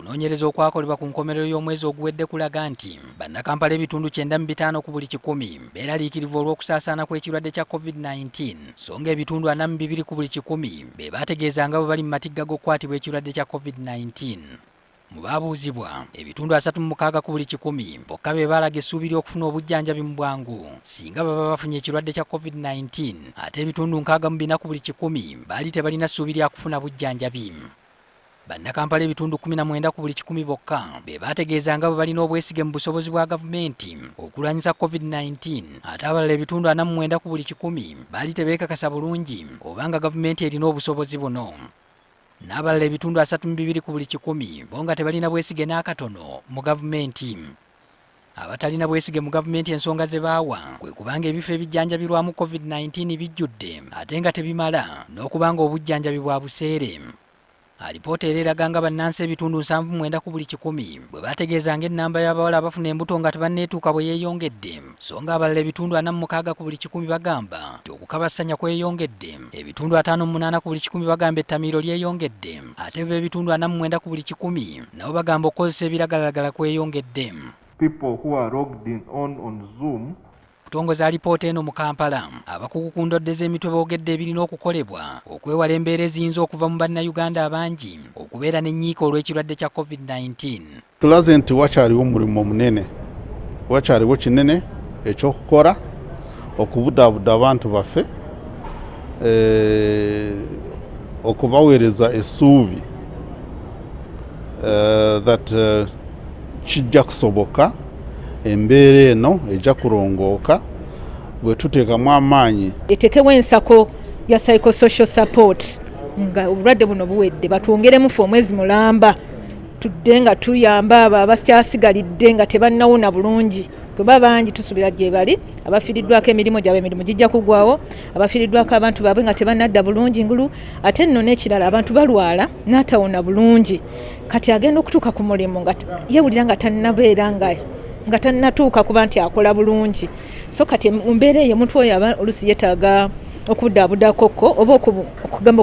Okunoonyereza okwakolebwa ku nkomerero y'omwezi oguwedde kulaga nti bannakampala ebitundu 95 ku buli 100 beeraliikirivu olw'okusaasaana kw'ekirwadde kya COVID-19 so nga ebitundu 42 ku buli 100 be baategeeza nga bwe bali mu matigga g'okukwatibwa ekirwadde kya COVID-19. Mu baabuuzibwa ebitundu 36 ku buli 100 bokka be baalaga essuubi ly'okufuna obujjanjabi mu bwangu singa baba bafunye ekirwadde kya COVID-19 ate ebitundu 64 ku buli 100 baali tebalina ssuubi lya kufuna bujjanjabi. Bannakampala ebitundu 19 ku buli 100 bokka be baategeeza nga bwe balina obwesige mu busobozi bwa gavumenti okulwanyisa COVID-19 ate abalala ebitundu 49 ku buli 100 baali tebeekakasa bulungi obanga gavumenti erina obusobozi buno. N'abalala ebitundu 32 ku buli 100 bo nga tebalina bwesige n'akatono mu gavumenti. Abatalina bwesige mu gavumenti ensonga ze baawa kwe kubanga ebifo ebijjanjabirwamu COVID-19 bijjudde ate nga tebimala n'okubanga obujjanjabi bwa buseere. Alipoota era eraga nga bannansi ebitundu 79 ku buli 100 bwe baategeeza ng'ennamba y'abawala abafuna embuto nga tebanneetuuka bwe yeeyongedde so nga abalala ebitundu 46 ku buli 100 bagamba nti okukabassanya kweyongedde, ebitundu 58 ku buli 100 bagamba ettamiiro lyeyongedde ate ebitundu 49 ku buli 100 nabo bagamba okukozesa ebiragalalagala kweyongedde. People who are logged in on Zoom. Kutongoza alipoota eno mu Kampala, abakugu ku ndwadde z'emitwe boogedde ebirina okukolebwa okwewala embeera eziyinza okuva mu bannayuganda abangi okubeera n'ennyiika olw'ekirwadde kya COVID-19. Tulaze nti wakyaliwo omulimu omunene, wakyaliwo kinene ekyokukola okubudaabuda abantu baffe, okubaweereza essuubi that kijja kusoboka embeera eno ejja kulongooka bwe tuteekamu amaanyi. Etekewo ensako ya psychosocial support nga obulwadde buno buwedde batwongeremu fe omwezi mulamba tudde nga tuyamba abo abakyasigalidde nga tebannawona bulungi kuba bangi tusuubira gye bali abafiiriddwako emirimu gyabwe emirimu gijja kuggwawo, abafiiriddwako abantu baabwe nga tebannadda bulungi ngulu, ate nno n'ekirala abantu balwala n'atawona bulungi kati agenda okutuuka ku mulimu nga yeewulira nga tannabeera nga tannatuuka kuba nti akola bulungi. So kati mumbeera eyo omuntu oyo aba oluusi yeetaaga okubudaabudakoko oba okugamba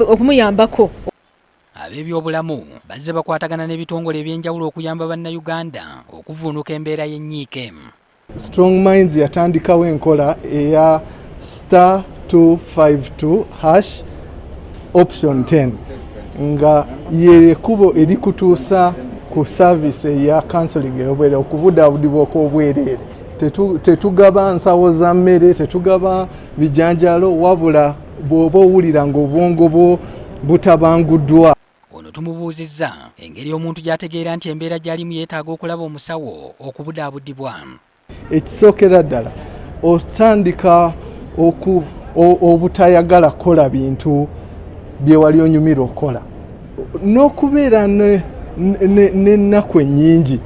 okumuyambako. Ab'ebyobulamu bazze bakwatagana n'ebitongole ebyenjawulo okuyamba bannayuganda okuvvuunuka embeera y'ennyiike. Strong Minds yatandikawo enkola eya *252# option 10 nga ye kubo erikutuusa ku service ya counseling ey'obwereere, okubudaabudibwa okw'obwereere. Tetugaba nsawo za mmere, tetugaba bijanjalo, wabula bw'oba owulira ng'obwongo bwo butabanguddwa. Ono tumubuuzizza engeri omuntu gy'ategeera nti embeera gy'alimu yeetaaga okulaba omusawo okubudaabudibwa. Ekisookera ddala otandika obutayagala kukola bintu bye wali onyumira okukola, n'okubeera n'ennaku ennyingi.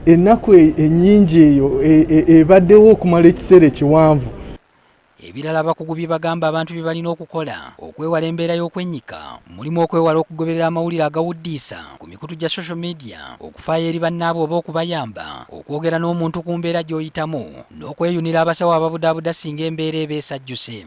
Ennaku ennyingi eyo ebaddewo okumala ekiseera ekiwanvu. Ebirala abakugu bye bagamba abantu bye balina okukola okwewala embeera y'okwennyika mulimu okwewala okugoberera amawulire agawuddiisa ku mikutu gya social media, okufaayo eri bannaabwe oba okubayamba, okwogera n'omuntu ku mbeera gy'oyitamu, n'okweyunira abasawo ababudaabuda singa embeera eba esajjuse.